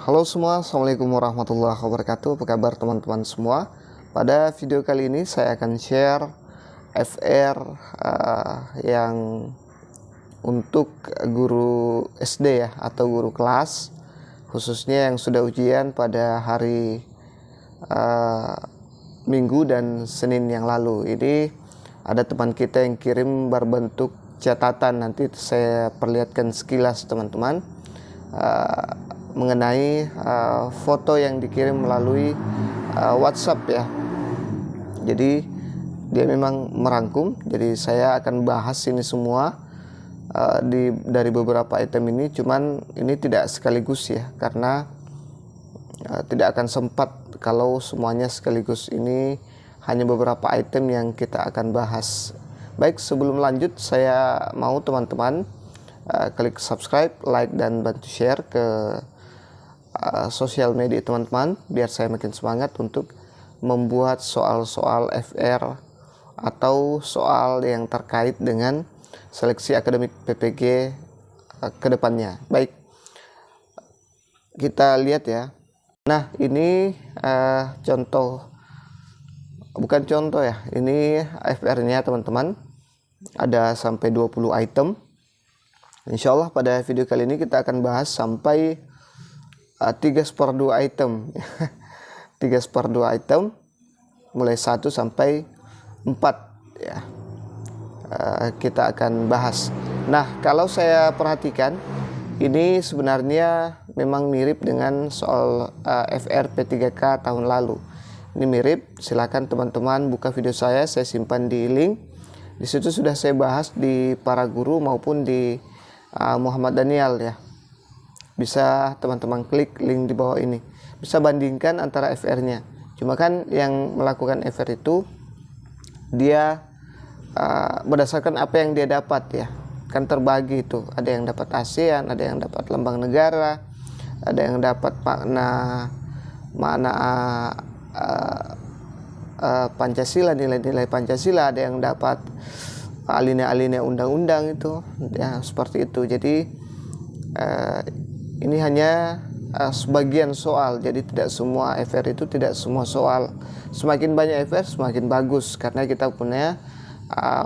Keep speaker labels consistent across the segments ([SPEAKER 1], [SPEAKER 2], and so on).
[SPEAKER 1] Halo semua, Assalamualaikum warahmatullahi wabarakatuh. Apa kabar teman-teman semua? Pada video kali ini saya akan share FR yang untuk guru SD ya, atau guru kelas, khususnya yang sudah ujian pada hari Minggu dan Senin yang lalu. Ini ada teman kita yang kirim berbentuk catatan, nanti saya perlihatkan sekilas teman-teman mengenai foto yang dikirim melalui WhatsApp ya. Jadi dia memang merangkum, jadi saya akan bahas ini semua dari beberapa item ini, cuman ini tidak sekaligus ya, karena tidak akan sempat kalau semuanya sekaligus. Ini hanya beberapa item yang kita akan bahas. Baik, sebelum lanjut saya mau teman-teman klik subscribe, like, dan bantu share ke sosial media teman-teman, biar saya makin semangat untuk membuat soal-soal FR atau soal yang terkait dengan seleksi akademik PPG ke depannya. Baik, kita lihat ya. Nah, ini bukan contoh ya, ini FR-nya teman-teman, ada sampai 20 item. Insya Allah pada video kali ini kita akan bahas sampai 3/2 item 3/2 item, mulai 1 sampai 4 ya, kita akan bahas. Nah, kalau saya perhatikan ini sebenarnya memang mirip dengan soal FR P3K tahun lalu. Ini mirip, silakan teman-teman buka video saya simpan di link. Di situ sudah saya bahas di para guru maupun di Muhammad Daniel ya. Bisa teman-teman klik link di bawah ini, bisa bandingkan antara FR-nya. Cuma kan yang melakukan FR itu dia berdasarkan apa yang dia dapat ya, kan terbagi itu, ada yang dapat ASEAN, ada yang dapat lambang negara, ada yang dapat makna Pancasila, nilai-nilai Pancasila, ada yang dapat alinea-alinea undang-undang itu ya, seperti itu. Jadi ini hanya sebagian soal, jadi tidak semua FR itu, tidak semua soal. Semakin banyak FR semakin bagus, karena kita punya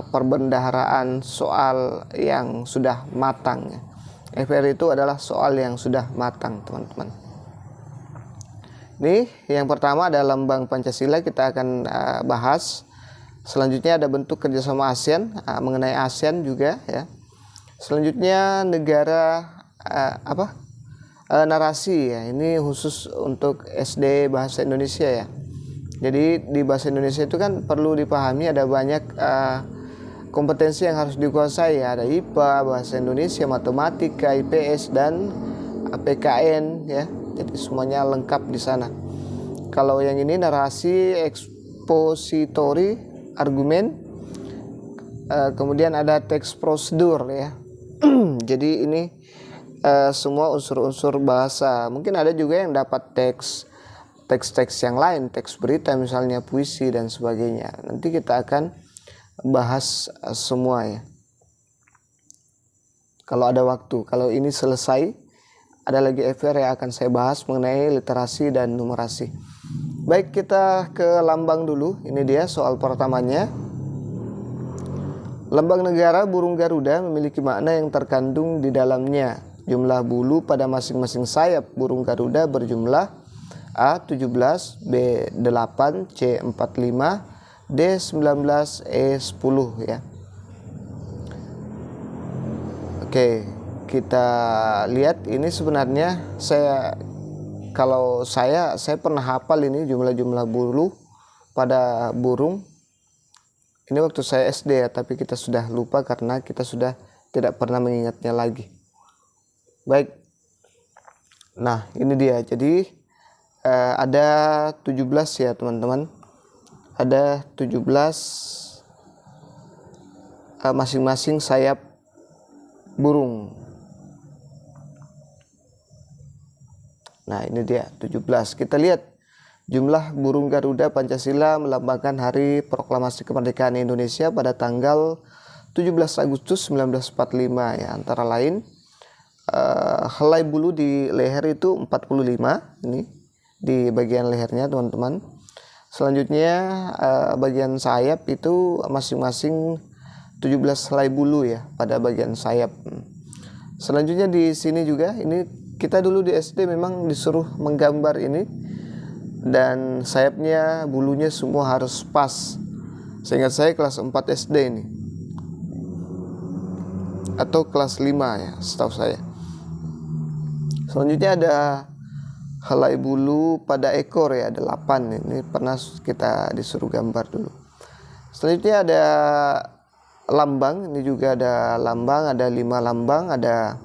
[SPEAKER 1] perbendaharaan soal yang sudah matang. FR itu adalah soal yang sudah matang teman-teman. Ini yang pertama ada lambang Pancasila, kita akan bahas. Selanjutnya ada bentuk kerjasama ASEAN, mengenai ASEAN juga ya. Selanjutnya negara narasi ya, ini khusus untuk SD bahasa Indonesia ya. Jadi di bahasa Indonesia itu kan perlu dipahami ada banyak kompetensi yang harus dikuasai ya. Ada IPA, bahasa Indonesia, matematika, IPS, dan PKN ya. Jadi semuanya lengkap di sana. Kalau yang ini narasi, ekspositori, argumen, kemudian ada teks prosedur ya. Jadi ini semua unsur-unsur bahasa. Mungkin ada juga yang dapat teks yang lain, teks berita misalnya, puisi dan sebagainya. Nanti kita akan bahas semua ya, kalau ada waktu. Kalau ini selesai, ada lagi FR yang akan saya bahas mengenai literasi dan numerasi. Baik, kita ke lambang dulu. Ini dia soal pertamanya. Lambang negara burung Garuda memiliki makna yang terkandung di dalamnya. Jumlah bulu pada masing-masing sayap burung Garuda berjumlah A 17, B 8, C 45, D 19, E 10 ya. Oke, kita lihat ini sebenarnya kalau saya pernah hafal ini jumlah-jumlah bulu pada burung. Ini waktu saya SD ya, tapi kita sudah lupa karena kita sudah tidak pernah mengingatnya lagi. Baik, nah ini dia. Jadi ada 17 ya teman-teman, ada 17 masing-masing sayap burung. Nah ini dia 17. Kita lihat jumlah burung Garuda Pancasila melambangkan Hari Proklamasi Kemerdekaan Indonesia pada tanggal 17 Agustus 1945 ya, antara lain helai bulu di leher itu 45, ini di bagian lehernya teman-teman. Selanjutnya bagian sayap itu masing-masing 17 helai bulu ya pada bagian sayap. Selanjutnya di sini juga, ini kita dulu di SD memang disuruh menggambar ini, dan sayapnya bulunya semua harus pas. Seingat saya kelas 4 SD ini, atau kelas 5 ya setahu saya. Selanjutnya ada helai bulu pada ekor ya, ada 8. Ini pernah kita disuruh gambar dulu. Selanjutnya ada lambang, ini juga ada lambang, ada 5 lambang, ada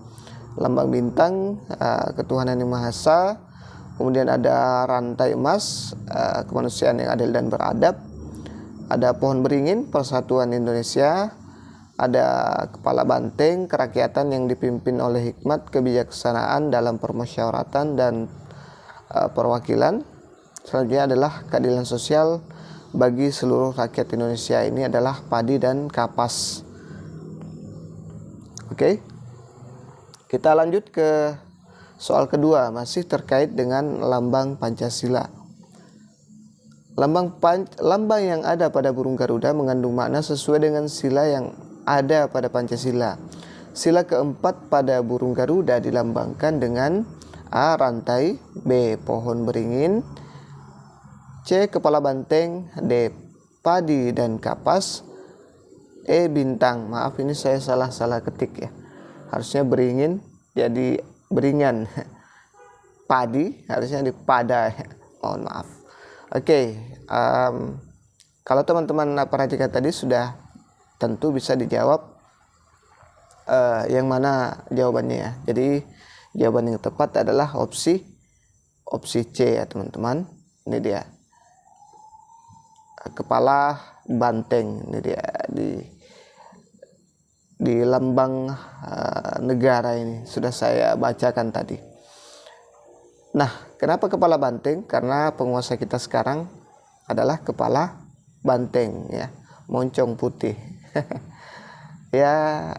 [SPEAKER 1] lambang bintang, ketuhanan yang maha esa, kemudian ada rantai emas, kemanusiaan yang adil dan beradab, ada pohon beringin, persatuan Indonesia, ada kepala banteng, kerakyatan yang dipimpin oleh hikmat, kebijaksanaan dalam permusyawaratan dan perwakilan. Selanjutnya adalah keadilan sosial bagi seluruh rakyat Indonesia. Ini adalah padi dan kapas. Oke, kita lanjut ke soal kedua, masih terkait dengan lambang Pancasila. Lambang yang ada pada burung Garuda mengandung makna sesuai dengan sila yang ada pada Pancasila. Sila keempat pada burung Garuda dilambangkan dengan A. Rantai, B. Pohon beringin, C. Kepala banteng, D. Padi dan kapas, E. Bintang. Maaf, ini saya salah ketik ya. Harusnya beringin jadi beringan. Padi harusnya di pada. Mohon maaf. Oke, kalau teman-teman perhatikan tadi sudah tentu bisa dijawab yang mana jawabannya ya. Jadi jawaban yang tepat adalah opsi C ya teman-teman. Ini dia, kepala banteng. Ini dia di lambang negara ini sudah saya bacakan tadi. Nah, kenapa kepala banteng? Karena penguasa kita sekarang adalah kepala banteng ya, moncong putih. Ya,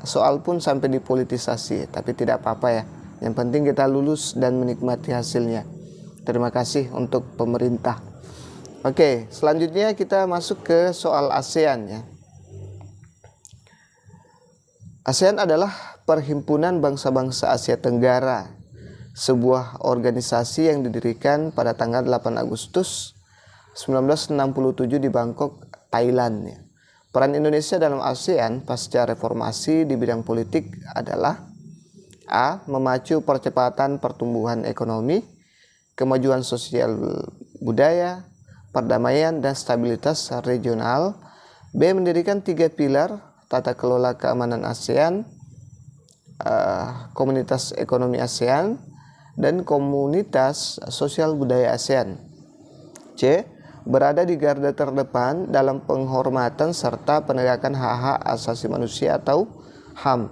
[SPEAKER 1] soal pun sampai dipolitisasi, tapi tidak apa-apa ya. Yang penting kita lulus dan menikmati hasilnya. Terima kasih untuk pemerintah. Oke, selanjutnya kita masuk ke soal ASEAN ya. ASEAN adalah Perhimpunan Bangsa-Bangsa Asia Tenggara, sebuah organisasi yang didirikan pada tanggal 8 Agustus 1967 di Bangkok, Thailand ya. Peran Indonesia dalam ASEAN pasca reformasi di bidang politik adalah A. Memacu percepatan pertumbuhan ekonomi, kemajuan sosial budaya, perdamaian dan stabilitas regional. B. Mendirikan 3 pilar tata kelola keamanan ASEAN, komunitas ekonomi ASEAN, dan komunitas sosial budaya ASEAN. C. Berada di garda terdepan dalam penghormatan serta penegakan hak-hak asasi manusia atau HAM.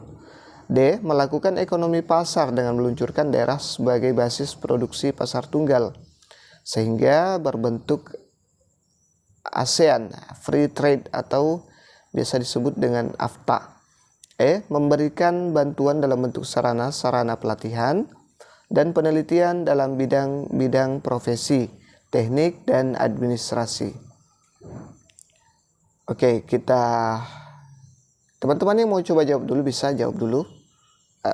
[SPEAKER 1] D. Melakukan ekonomi pasar dengan meluncurkan daerah sebagai basis produksi pasar tunggal, sehingga berbentuk ASEAN Free Trade atau biasa disebut dengan AFTA. E. Memberikan bantuan dalam bentuk sarana pelatihan dan penelitian dalam bidang profesi, teknik, dan administrasi. Oke, teman-teman yang mau coba jawab dulu bisa jawab dulu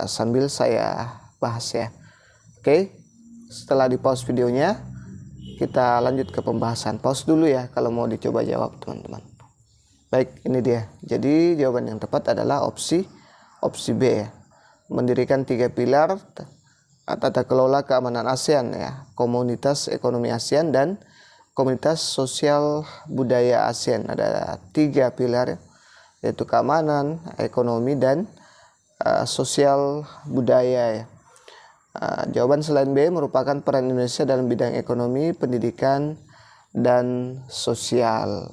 [SPEAKER 1] sambil saya bahas ya. Oke, setelah di pause videonya kita lanjut ke pembahasan. Pause dulu ya kalau mau dicoba jawab teman-teman. Baik, ini dia. Jadi jawaban yang tepat adalah opsi B ya. Mendirikan 3 pilar tata kelola keamanan ASEAN ya, komunitas ekonomi ASEAN dan komunitas sosial budaya ASEAN. Ada 3 pilar yaitu keamanan, ekonomi, dan sosial budaya ya. Jawaban selain B merupakan peran Indonesia dalam bidang ekonomi, pendidikan, dan sosial.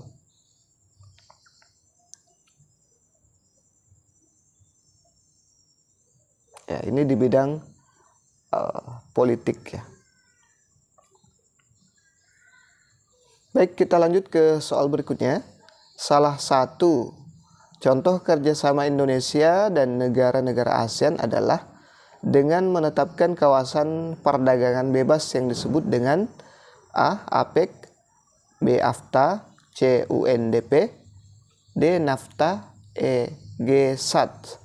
[SPEAKER 1] Ya, ini di bidang politik ya. Baik, kita lanjut ke soal berikutnya. Salah satu contoh kerjasama Indonesia dan negara-negara ASEAN adalah dengan menetapkan kawasan perdagangan bebas yang disebut dengan A. APEC, B. AFTA, C. UNDP, D. NAFTA, E. G-SAT.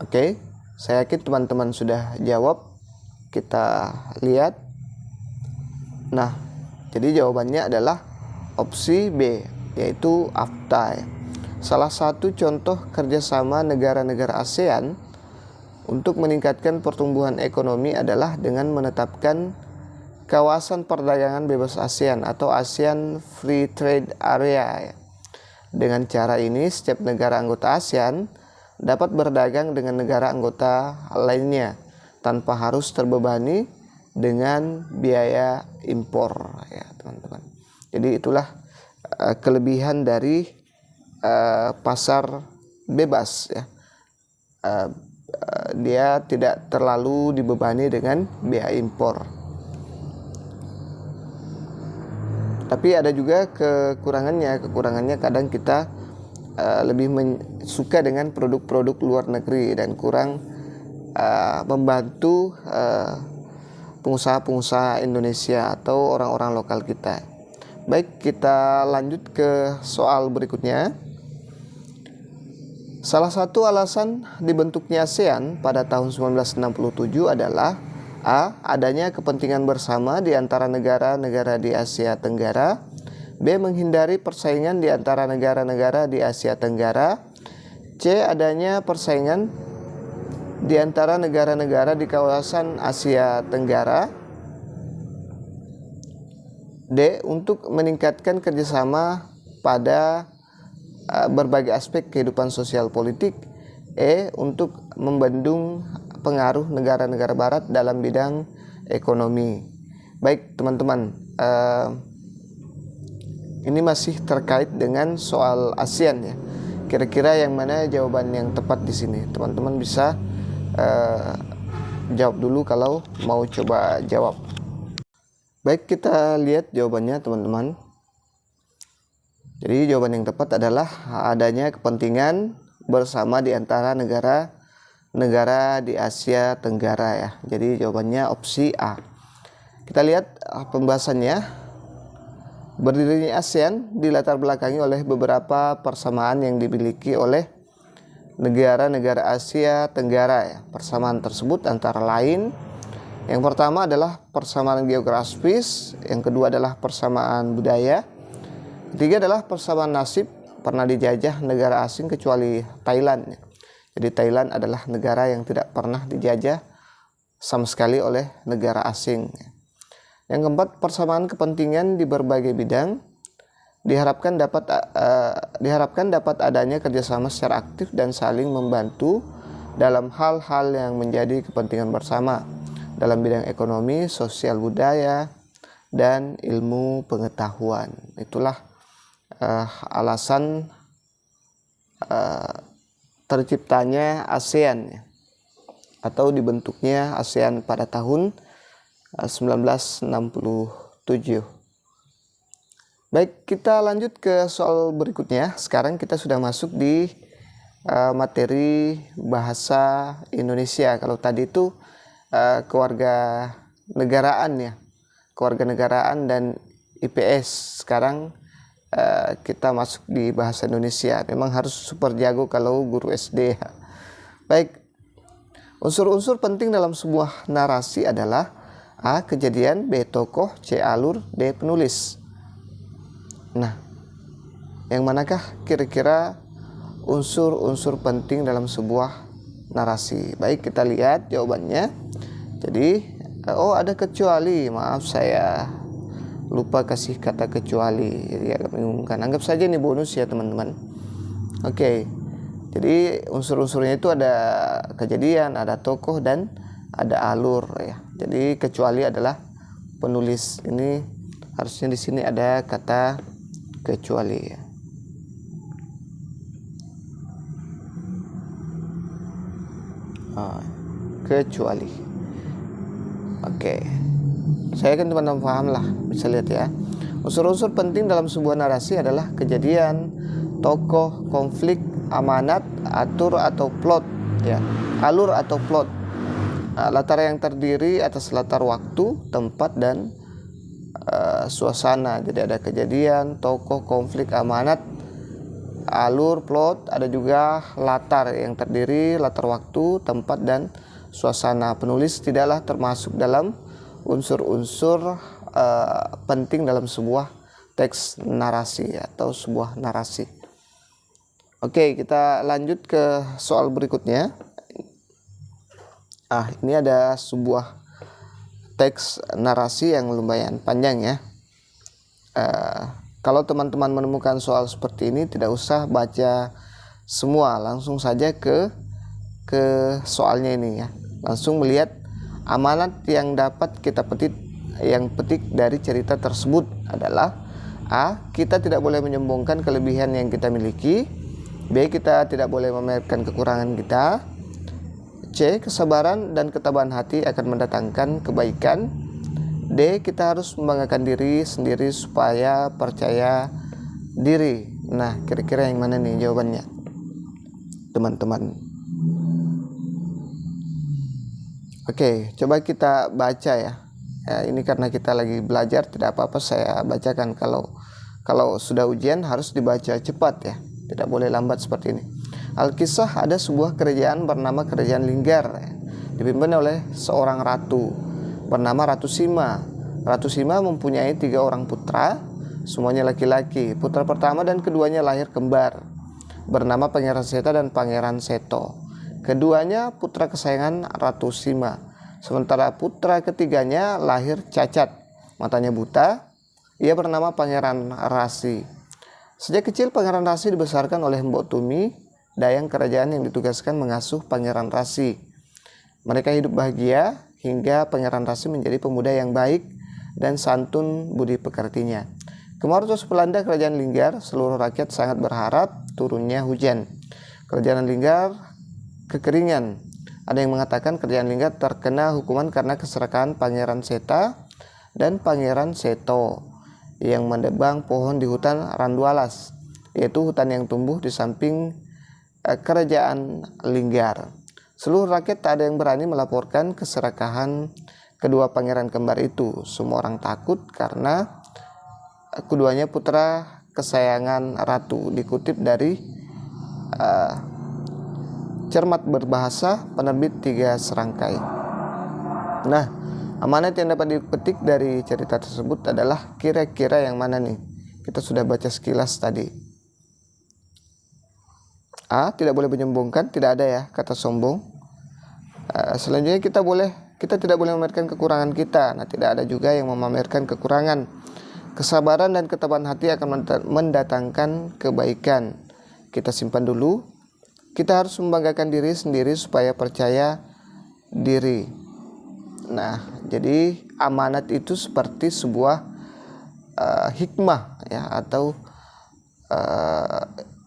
[SPEAKER 1] Oke, saya yakin teman-teman sudah jawab. Kita lihat. Nah, jadi jawabannya adalah opsi B, yaitu AFTA. Salah satu contoh kerjasama negara-negara ASEAN untuk meningkatkan pertumbuhan ekonomi adalah dengan menetapkan kawasan perdagangan bebas ASEAN atau ASEAN Free Trade Area. Dengan cara ini, setiap negara anggota ASEAN dapat berdagang dengan negara anggota lainnya tanpa harus terbebani dengan biaya impor, ya teman-teman. Jadi itulah kelebihan dari pasar bebas, ya. Dia tidak terlalu dibebani dengan biaya impor. Tapi ada juga kekurangannya kadang kita lebih suka dengan produk-produk luar negeri dan kurang membantu pengusaha-pengusaha Indonesia atau orang-orang lokal kita. Baik, kita lanjut ke soal berikutnya. Salah satu alasan dibentuknya ASEAN pada tahun 1967 adalah A. Adanya kepentingan bersama di antara negara-negara di Asia Tenggara, B. Menghindari persaingan di antara negara-negara di Asia Tenggara, C. Adanya persaingan di antara negara-negara di kawasan Asia Tenggara, D. Untuk meningkatkan kerjasama pada berbagai aspek kehidupan sosial politik, E. Untuk membendung pengaruh negara-negara barat dalam bidang ekonomi. Baik teman-teman, ini masih terkait dengan soal ASEAN, ya. Kira-kira yang mana jawaban yang tepat di sini? Teman-teman bisa jawab dulu kalau mau coba jawab. Baik, kita lihat jawabannya teman-teman. Jadi jawaban yang tepat adalah adanya kepentingan bersama di antara negara di Asia Tenggara, ya. Jadi jawabannya opsi A. Kita lihat pembahasannya. Berdirinya ASEAN dilatar belakangi oleh beberapa persamaan yang dimiliki oleh negara-negara Asia Tenggara, ya. Persamaan tersebut antara lain, yang pertama adalah persamaan geografis, yang kedua adalah persamaan budaya, ketiga adalah persamaan nasib, pernah dijajah negara asing kecuali Thailand, ya. Jadi Thailand adalah negara yang tidak pernah dijajah sama sekali oleh negara asing, ya. Yang keempat, persamaan kepentingan di berbagai bidang. Diharapkan dapat adanya kerjasama secara aktif dan saling membantu dalam hal-hal yang menjadi kepentingan bersama dalam bidang ekonomi, sosial budaya, dan ilmu pengetahuan. Itulah alasan terciptanya ASEAN, ya, atau dibentuknya ASEAN pada tahun 1967. Baik, kita lanjut ke soal berikutnya. Sekarang kita sudah masuk di materi bahasa Indonesia. Kalau tadi itu keluarga negaraan, ya, keluarga negaraan dan IPS. Sekarang kita masuk di bahasa Indonesia. Memang harus super jago kalau guru SD, ya. Baik, unsur-unsur penting dalam sebuah narasi adalah A. Kejadian, B. Tokoh, C. Alur, D. Penulis. Nah, yang manakah kira-kira unsur-unsur penting dalam sebuah narasi? Baik, kita lihat jawabannya. Jadi, ada kecuali. Maaf, saya lupa kasih kata kecuali. Jadi agak membingungkan. Anggap saja ini bonus, ya teman-teman. Oke. Jadi unsur-unsurnya itu ada kejadian, ada tokoh, dan ada alur, ya. Jadi kecuali adalah penulis. Ini harusnya di sini ada kata kecuali, ya. Kecuali. Oke. Saya yakin teman-teman paham lah. Bisa lihat, ya. Unsur-unsur penting dalam sebuah narasi adalah kejadian, tokoh, konflik, amanat, atur atau plot, ya, alur atau plot. Latar yang terdiri atas latar waktu, tempat, dan suasana. Jadi ada kejadian, tokoh, konflik, amanat, alur, plot. Ada juga latar yang terdiri latar waktu, tempat, dan suasana. Penulis tidaklah termasuk dalam unsur-unsur penting dalam sebuah teks narasi atau sebuah narasi. Oke, kita lanjut ke soal berikutnya. Ini ada sebuah teks narasi yang lumayan panjang ya. Kalau teman-teman menemukan soal seperti ini, tidak usah baca semua, langsung saja ke soalnya ini ya. Langsung melihat amanat yang dapat kita petik dari cerita tersebut adalah: A. Kita tidak boleh menyombongkan kelebihan yang kita miliki. B. Kita tidak boleh memamerkan kekurangan kita. C. Kesabaran dan ketabahan hati akan mendatangkan kebaikan. D. Kita harus membanggakan diri sendiri supaya percaya diri. Nah, kira-kira yang mana nih jawabannya, teman-teman? Oke, coba kita baca ya. Ini karena kita lagi belajar, tidak apa-apa saya bacakan. Kalau sudah ujian harus dibaca cepat ya, tidak boleh lambat seperti ini. Alkisah, ada sebuah kerajaan bernama Kerajaan Linggar, dipimpin oleh seorang ratu bernama Ratu Sima. Ratu Sima mempunyai 3 orang putra, semuanya laki-laki. Putra pertama dan keduanya lahir kembar, bernama Pangeran Seta dan Pangeran Seto. Keduanya putra kesayangan Ratu Sima. Sementara putra ketiganya lahir cacat, matanya buta. Ia bernama Pangeran Rasi. Sejak kecil Pangeran Rasi dibesarkan oleh Mbok Tumi, dayang kerajaan yang ditugaskan mengasuh Pangeran Rasi. Mereka hidup bahagia hingga Pangeran Rasi menjadi pemuda yang baik dan santun budi pekertinya. Kemarau terus melanda Kerajaan Linggar. Seluruh rakyat sangat berharap turunnya hujan. Kerajaan Linggar kekeringan. Ada yang mengatakan Kerajaan Linggar terkena hukuman karena keserakahan Pangeran Seta dan Pangeran Seto yang mendebang pohon di hutan Randualas, yaitu hutan yang tumbuh di samping Kerajaan Linggar. Seluruh rakyat tak ada yang berani melaporkan keserakahan kedua pangeran kembar itu. Semua orang takut karena keduanya putra kesayangan ratu. Dikutip dari Cermat Berbahasa, penerbit 3 serangkai. Nah, amanat yang dapat dipetik dari cerita tersebut adalah kira-kira yang mana nih? Kita sudah baca sekilas tadi. A. Tidak boleh menyombongkan, tidak ada ya kata sombong. Selanjutnya kita tidak boleh memamerkan kekurangan kita. Nah, tidak ada juga yang memamerkan kekurangan. Kesabaran dan ketabahan hati akan mendatangkan kebaikan. Kita simpan dulu. Kita harus membanggakan diri sendiri supaya percaya diri. Nah, jadi amanat itu seperti sebuah hikmah ya, atau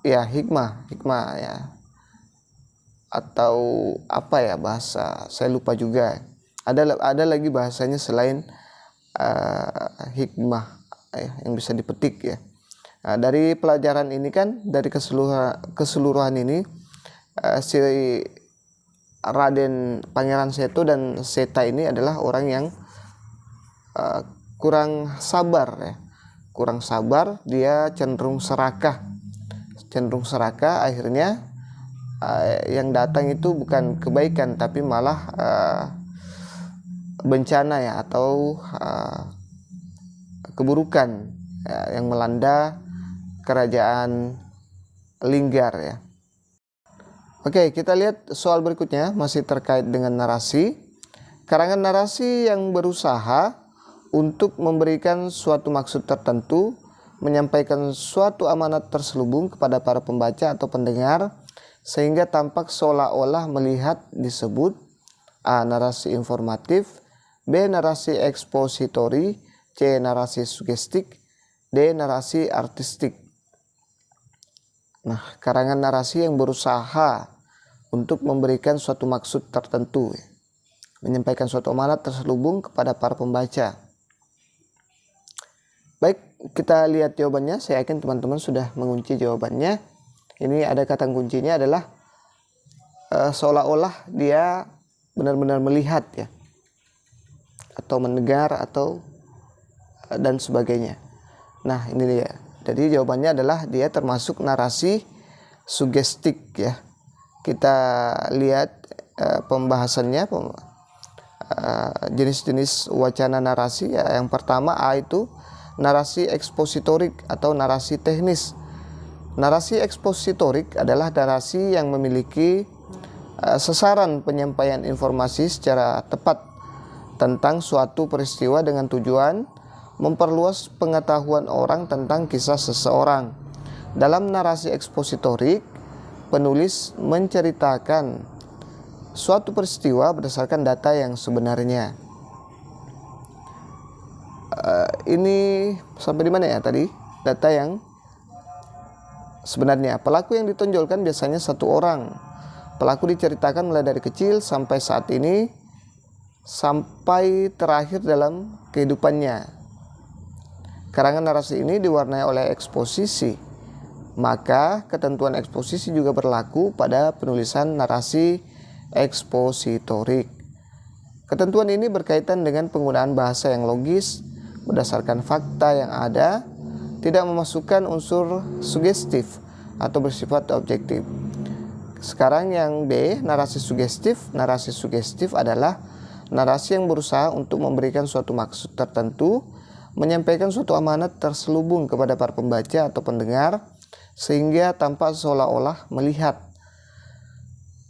[SPEAKER 1] hikmah ya, atau apa ya bahasa, saya lupa juga. Ada lagi bahasanya selain hikmah ya, yang bisa dipetik ya. Nah, dari pelajaran ini kan, dari keseluruhan ini, si Raden Pangeran Seto dan Seta ini adalah orang yang kurang sabar ya. Kurang sabar, dia cenderung serakah. Akhirnya yang datang itu bukan kebaikan tapi malah bencana ya, atau keburukan ya, yang melanda Kerajaan Linggar ya. Oke, kita lihat soal berikutnya, masih terkait dengan narasi. Karangan narasi yang berusaha untuk memberikan suatu maksud tertentu, menyampaikan suatu amanat terselubung kepada para pembaca atau pendengar, sehingga tampak seolah-olah melihat disebut: A. Narasi informatif, B. Narasi ekspositori, C. Narasi sugestik, D. Narasi artistik. Nah, karangan narasi yang berusaha untuk memberikan suatu maksud tertentu, menyampaikan suatu amanat terselubung kepada para pembaca. Baik, kita lihat jawabannya. Saya yakin teman-teman sudah mengunci jawabannya. Ini ada kata kuncinya adalah seolah-olah dia benar-benar melihat ya, atau mendengar atau dan sebagainya. Nah, ini dia. Jadi jawabannya adalah dia termasuk narasi sugestif ya. Kita lihat pembahasannya, jenis-jenis wacana narasi ya. Yang pertama A itu narasi ekspositorik atau narasi teknis. Narasi ekspositorik adalah narasi yang memiliki sasaran penyampaian informasi secara tepat tentang suatu peristiwa dengan tujuan memperluas pengetahuan orang tentang kisah seseorang. Dalam narasi ekspositorik, penulis menceritakan suatu peristiwa berdasarkan data yang sebenarnya. Ini sampai di mana ya tadi? Data yang sebenarnya. Pelaku yang ditonjolkan biasanya satu orang. Pelaku diceritakan mulai dari kecil sampai saat ini, sampai terakhir dalam kehidupannya. Karangan narasi ini diwarnai oleh eksposisi. Maka ketentuan eksposisi juga berlaku pada penulisan narasi ekspositorik. Ketentuan ini berkaitan dengan penggunaan bahasa yang logis berdasarkan fakta yang ada, tidak memasukkan unsur sugestif atau bersifat objektif. Sekarang yang B, narasi sugestif. Narasi sugestif adalah narasi yang berusaha untuk memberikan suatu maksud tertentu, menyampaikan suatu amanat terselubung kepada para pembaca atau pendengar, sehingga tampak seolah-olah melihat.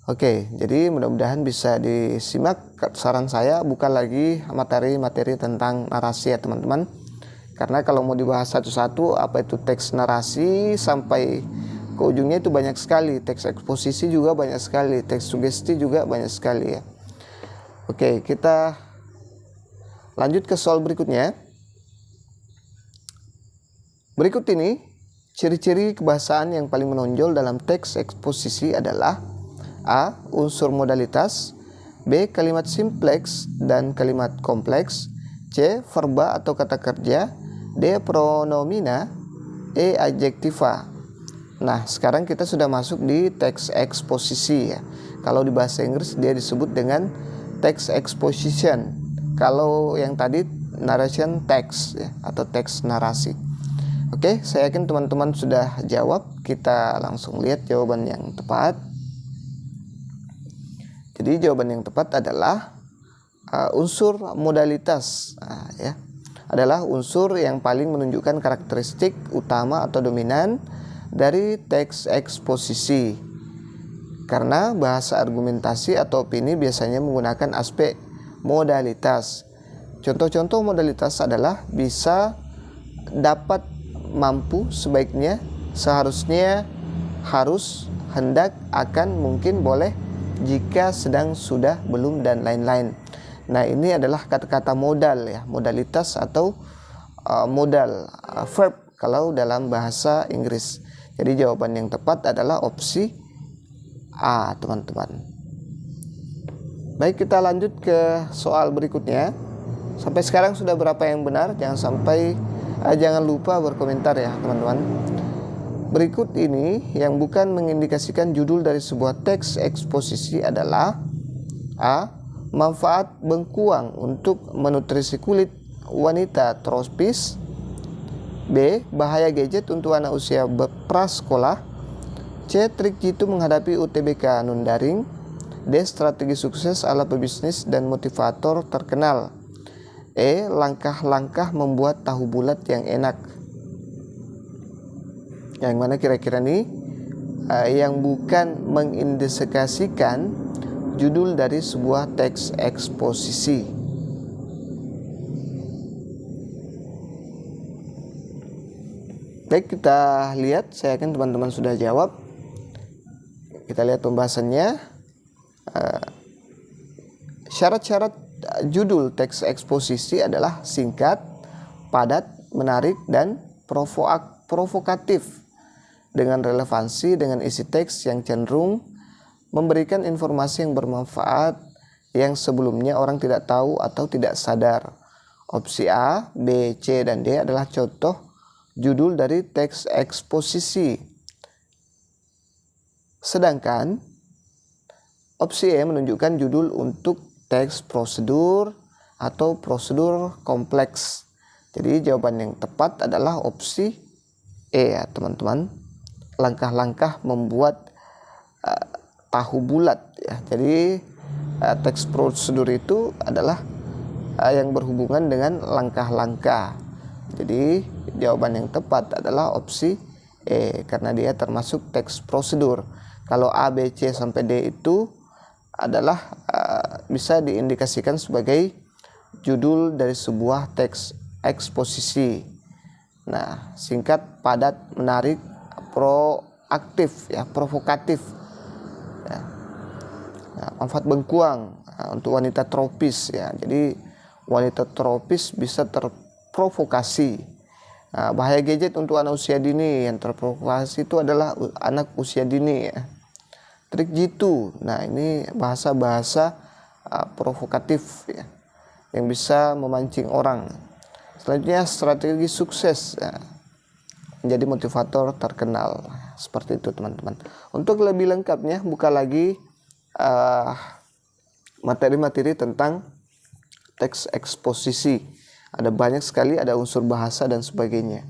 [SPEAKER 1] Oke, jadi mudah-mudahan bisa disimak. Saran saya bukan lagi materi-materi tentang narasi ya teman-teman. Karena kalau mau dibahas satu-satu, apa itu teks narasi sampai ke ujungnya itu banyak sekali. Teks eksposisi juga banyak sekali, teks sugesti juga banyak sekali ya. Oke, kita lanjut ke soal berikutnya. Berikut ini ciri-ciri kebahasaan yang paling menonjol dalam teks eksposisi adalah A. Unsur modalitas, B. Kalimat simpleks dan kalimat kompleks, C. Verba atau kata kerja, D. Pronomina, E. Adjektiva. Nah, sekarang kita sudah masuk di teks eksposisi ya. Kalau di bahasa Inggris dia disebut dengan text exposition. Kalau yang tadi narration text ya, atau teks narasi. Oke, saya yakin teman-teman sudah jawab. Kita langsung lihat jawaban yang tepat. Jadi jawaban yang tepat adalah unsur modalitas ya, adalah unsur yang paling menunjukkan karakteristik utama atau dominan dari teks eksposisi. Karena bahasa argumentasi atau opini biasanya menggunakan aspek modalitas. Contoh-contoh modalitas adalah bisa, dapat, mampu, sebaiknya, seharusnya, harus, hendak, akan, mungkin, boleh, jika, sedang, sudah, belum, dan lain-lain. Nah, ini adalah kata-kata modal ya, modalitas atau modal, verb kalau dalam bahasa Inggris. Jadi jawaban yang tepat adalah opsi A, teman-teman. Baik, kita lanjut ke soal berikutnya. Sampai sekarang sudah berapa yang benar? Jangan lupa berkomentar ya, teman-teman. Berikut ini yang bukan mengindikasikan judul dari sebuah teks eksposisi adalah A. Manfaat bengkuang untuk menutrisi kulit wanita tropis, B. Bahaya gadget untuk anak usia prasekolah, C. Trik jitu menghadapi UTBK non-daring, D. Strategi sukses ala pebisnis dan motivator terkenal, E. Langkah-langkah membuat tahu bulat yang enak. Yang mana kira-kira nih yang bukan mengindikasikan judul dari sebuah teks eksposisi? Baik, kita lihat. Saya yakin teman-teman sudah jawab. Kita lihat pembahasannya. Syarat-syarat judul teks eksposisi adalah singkat, padat, menarik, dan provokatif, dengan relevansi dengan isi teks yang cenderung memberikan informasi yang bermanfaat yang sebelumnya orang tidak tahu atau tidak sadar. Opsi A, B, C, dan D adalah contoh judul dari teks eksposisi. Sedangkan opsi E menunjukkan judul untuk teks prosedur atau prosedur kompleks. Jadi jawaban yang tepat adalah opsi E ya teman-teman. Langkah-langkah membuat tahu bulat ya. Jadi teks prosedur itu adalah yang berhubungan dengan langkah-langkah. Jadi jawaban yang tepat adalah opsi E karena dia termasuk teks prosedur. Kalau A, B, C sampai D itu adalah bisa diindikasikan sebagai judul dari sebuah teks eksposisi. Nah, singkat, padat, menarik, proaktif ya, provokatif. Ya. Nah, manfaat bengkuang untuk wanita tropis ya. Jadi wanita tropis bisa terprovokasi. Nah, bahaya gadget untuk anak usia dini, yang terprovokasi itu adalah anak usia dini ya. Trik jitu. Nah, ini bahasa-bahasa provokatif ya, yang bisa memancing orang. Selanjutnya strategi sukses ya, menjadi motivator terkenal. Seperti itu teman-teman. Untuk lebih lengkapnya buka lagi materi-materi tentang teks eksposisi. Ada banyak sekali, ada unsur bahasa dan sebagainya.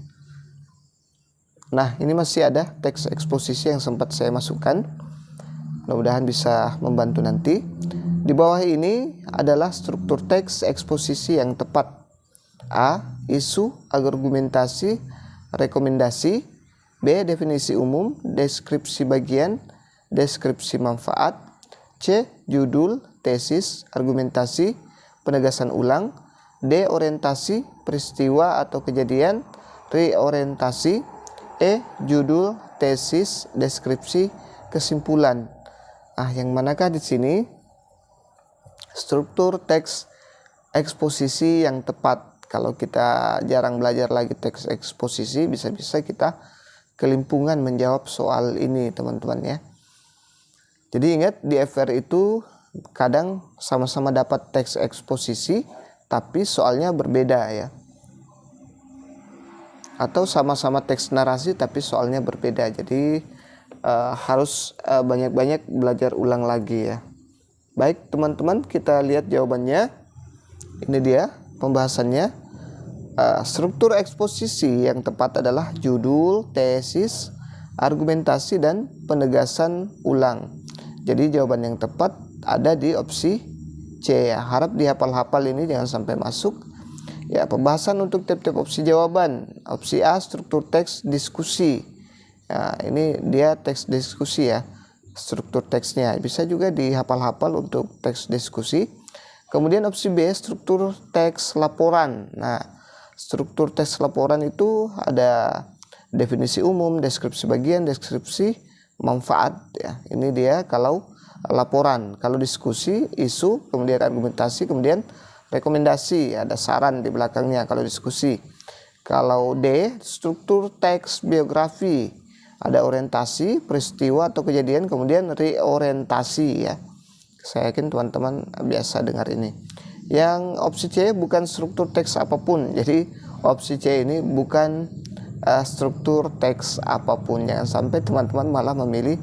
[SPEAKER 1] Nah, ini masih ada teks eksposisi yang sempat saya masukkan. Mudah-mudahan bisa membantu nanti. Di bawah ini adalah struktur teks eksposisi yang tepat. A. Isu, argumentasi, rekomendasi. B. Definisi umum, deskripsi bagian, deskripsi manfaat. C. Judul, tesis, argumentasi, penegasan ulang. D. Orientasi, peristiwa atau kejadian, reorientasi. E. Judul, tesis, deskripsi, kesimpulan. Yang manakah di sini struktur teks eksposisi yang tepat? Kalau kita jarang belajar lagi teks eksposisi, bisa-bisa kita kelimpungan menjawab soal ini teman-teman ya. Jadi ingat, di FR itu kadang sama-sama dapat teks eksposisi tapi soalnya berbeda ya. Atau sama-sama teks narasi tapi soalnya berbeda. Jadi harus banyak-banyak belajar ulang lagi ya. Baik teman-teman, kita lihat jawabannya. Ini dia pembahasannya. Struktur eksposisi yang tepat adalah judul, tesis, argumentasi, dan penegasan ulang. Jadi jawaban yang tepat ada di opsi C ya. Harap dihafal-hafal ini, jangan sampai masuk. Ya, pembahasan untuk tiap-tiap opsi jawaban. Opsi A, struktur teks diskusi. Ya, ini dia teks diskusi ya. Struktur teksnya bisa juga dihafal-hafal untuk teks diskusi. Kemudian opsi B, struktur teks laporan. Nah, struktur teks laporan itu ada definisi umum, deskripsi bagian, deskripsi manfaat ya. Ini dia kalau laporan. Kalau diskusi, isu, kemudian argumentasi, kemudian rekomendasi, ada saran di belakangnya kalau diskusi. Kalau D, struktur teks biografi, ada orientasi, peristiwa atau kejadian, kemudian reorientasi ya. Saya yakin teman-teman biasa dengar ini. Yang opsi C bukan struktur teks apapun. Jadi opsi C ini bukan struktur teks apapun. Jangan sampai teman-teman malah memilih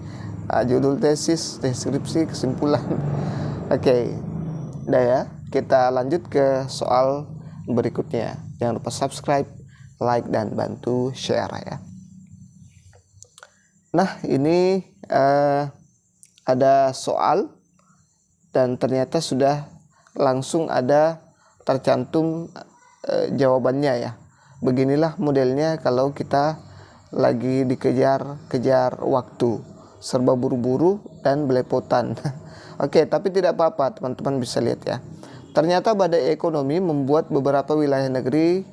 [SPEAKER 1] judul tesis, deskripsi, kesimpulan. Oke. Udah ya. Kita lanjut ke soal berikutnya. Jangan lupa subscribe, like, dan bantu share ya. Nah, ini ada soal dan ternyata sudah langsung ada tercantum jawabannya ya. Beginilah modelnya kalau kita lagi dikejar-kejar waktu, serba buru-buru dan belepotan. Oke, tapi tidak apa-apa, teman-teman bisa lihat ya. Ternyata badai ekonomi membuat beberapa wilayah negeri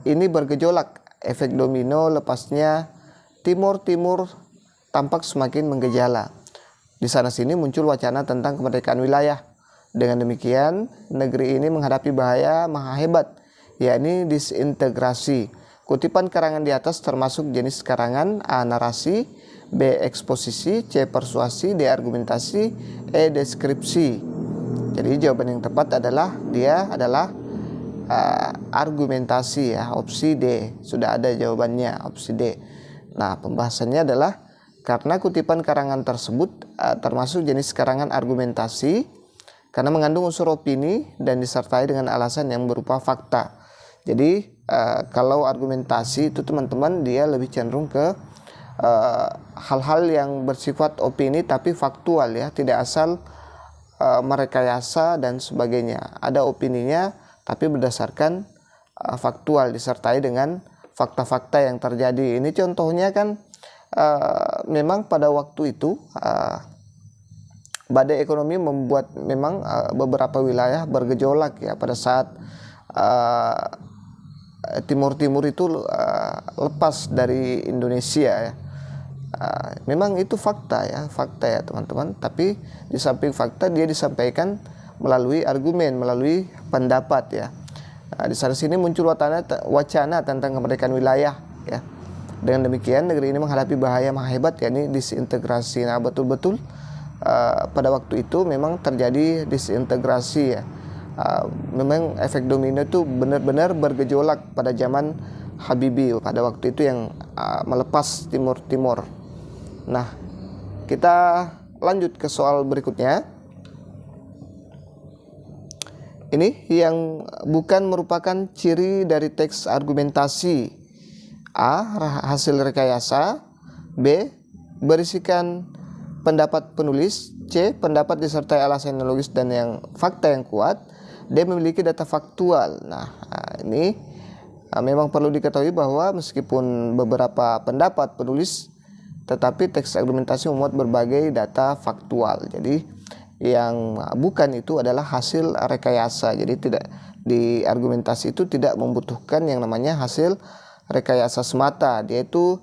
[SPEAKER 1] ini bergejolak. Efek domino lepasnya timur-timur tampak semakin menggejala. Di sana-sini muncul wacana tentang kemerdekaan wilayah. Dengan demikian, negeri ini menghadapi bahaya maha hebat, yakni disintegrasi. Kutipan karangan di atas termasuk jenis karangan: A. Narasi, B. Eksposisi, C. Persuasi, D. Argumentasi, E. Deskripsi. Jadi jawaban yang tepat adalah argumentasi ya, opsi D. Sudah ada jawabannya, opsi D. Nah, pembahasannya adalah karena kutipan karangan tersebut termasuk jenis karangan argumentasi karena mengandung unsur opini dan disertai dengan alasan yang berupa fakta. Jadi kalau argumentasi itu teman-teman dia lebih cenderung ke hal-hal yang bersifat opini tapi faktual ya, tidak asal merekayasa dan sebagainya. Ada opininya tapi berdasarkan faktual disertai dengan fakta-fakta yang terjadi. Ini contohnya kan memang pada waktu itu badai ekonomi membuat memang beberapa wilayah bergejolak ya pada saat Timur itu lepas dari Indonesia ya. Memang itu fakta ya teman-teman. Tapi di samping fakta dia disampaikan melalui argumen, melalui pendapat ya. Di sana sini muncul wacana tentang kemerdekaan wilayah ya. Dengan demikian negeri ini menghadapi bahaya hebat yakni disintegrasi. Nah, betul-betul pada waktu itu memang terjadi disintegrasi ya. Memang efek domino itu benar-benar bergejolak pada zaman Habibie pada waktu itu yang melepas Timur. Nah, kita lanjut ke soal berikutnya. Ini yang bukan merupakan ciri dari teks argumentasi. A. Hasil rekayasa. B. Berisikan pendapat penulis. C. Pendapat disertai alasan yang logis dan yang fakta yang kuat. D. Memiliki data faktual. Nah, ini memang perlu diketahui bahwa meskipun beberapa pendapat penulis, tetapi teks argumentasi memuat berbagai data faktual. Jadi yang bukan itu adalah hasil rekayasa. Jadi tidak di argumentasi itu tidak membutuhkan yang namanya hasil rekayasa semata. Dia itu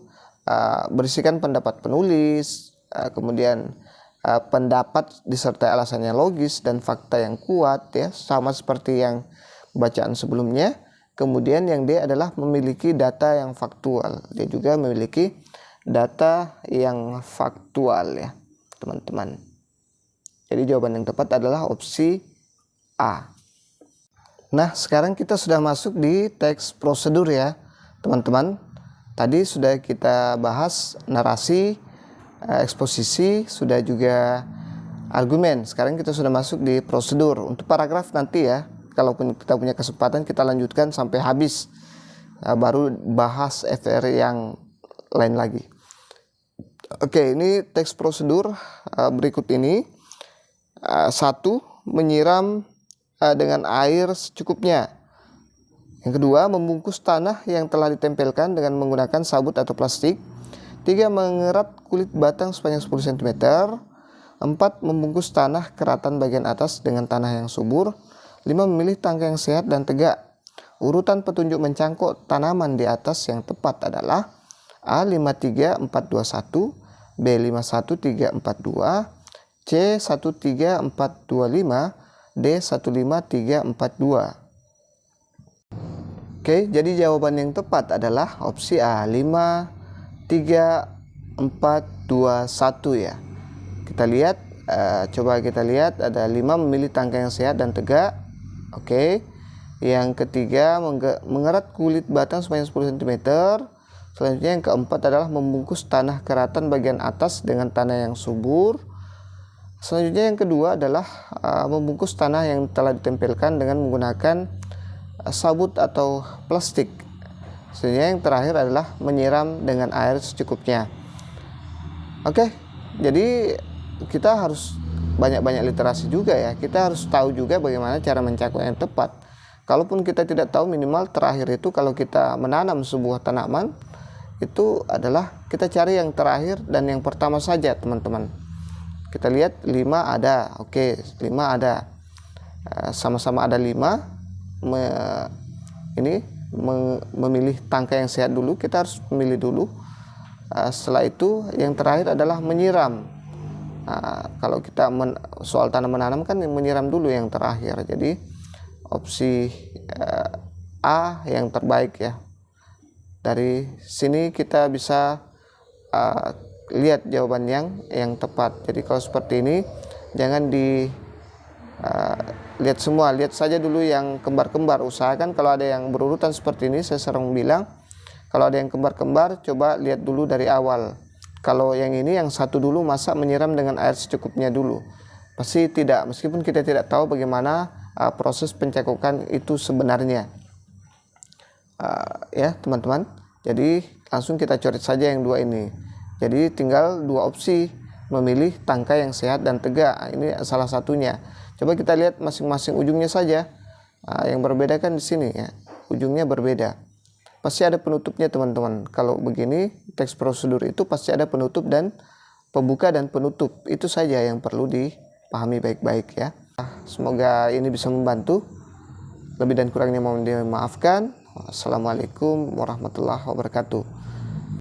[SPEAKER 1] berisikan pendapat penulis, kemudian pendapat disertai alasan yang logis dan fakta yang kuat ya, sama seperti yang bacaan sebelumnya. Kemudian yang D adalah memiliki data yang faktual. Dia juga memiliki data yang faktual ya teman-teman. Jadi jawaban yang tepat adalah opsi A. Nah, sekarang kita sudah masuk di teks prosedur ya teman-teman. Tadi sudah kita bahas narasi, eksposisi, sudah juga argumen. Sekarang kita sudah masuk di prosedur. Untuk paragraf nanti ya, kalau kita punya kesempatan kita lanjutkan sampai habis, baru bahas FR yang lain lagi. Oke, ini teks prosedur berikut ini. 1. Menyiram dengan air secukupnya. Yang kedua, membungkus tanah yang telah ditempelkan dengan menggunakan sabut atau plastik. 3. Mengerat kulit batang sepanjang 10 cm. 4. Membungkus tanah keratan bagian atas dengan tanah yang subur. 5. Memilih tangkai yang sehat dan tegak. Urutan petunjuk mencangkok tanaman di atas yang tepat adalah A. 53421, B. 51342, C. 13425, D. 15342. Oke, jadi jawaban yang tepat adalah opsi A. 53421 ya. Kita lihat, coba kita lihat, ada 5 memilih tangkai yang sehat dan tegak. Oke. Yang ketiga, mengerat kulit batang sepanjang 10 cm. Selanjutnya yang keempat adalah membungkus tanah keratan bagian atas dengan tanah yang subur. Selanjutnya yang kedua adalah membungkus tanah yang telah ditempelkan dengan menggunakan sabut atau plastik. Selanjutnya yang terakhir adalah menyiram dengan air secukupnya. Oke, jadi kita harus banyak-banyak literasi juga ya. Kita harus tahu juga bagaimana cara mencangkok yang tepat. Kalaupun kita tidak tahu, minimal terakhir itu kalau kita menanam sebuah tanaman, itu adalah kita cari yang terakhir dan yang pertama saja teman-teman. Kita lihat 5 ada, oke, 5 ada, sama-sama ada 5. Memilih tangkai yang sehat dulu, kita harus memilih dulu. Setelah itu yang terakhir adalah menyiram. Kalau kita soal tanam menanam kan menyiram dulu yang terakhir. Jadi opsi A yang terbaik ya. Dari sini kita bisa lihat jawaban yang tepat. Jadi kalau seperti ini jangan lihat semua, lihat saja dulu yang kembar-kembar. Usahakan kalau ada yang berurutan seperti ini, saya sering bilang kalau ada yang kembar-kembar coba lihat dulu dari awal. Kalau yang ini yang satu dulu, masa menyiram dengan air secukupnya dulu? Pasti tidak, meskipun kita tidak tahu bagaimana proses pencakukan itu sebenarnya. Ya teman-teman, jadi langsung kita coret saja yang dua ini. Jadi tinggal dua opsi, memilih tangkai yang sehat dan tegak. Ini salah satunya. Coba kita lihat masing-masing ujungnya saja. Yang berbeda kan di sini ya, ujungnya berbeda. Pasti ada penutupnya teman-teman. Kalau begini teks prosedur itu pasti ada penutup dan pembuka dan penutup. Itu saja yang perlu dipahami baik-baik ya. Semoga ini bisa membantu. Lebih dan kurangnya mohon dimaafkan. Assalamualaikum warahmatullahi wabarakatuh.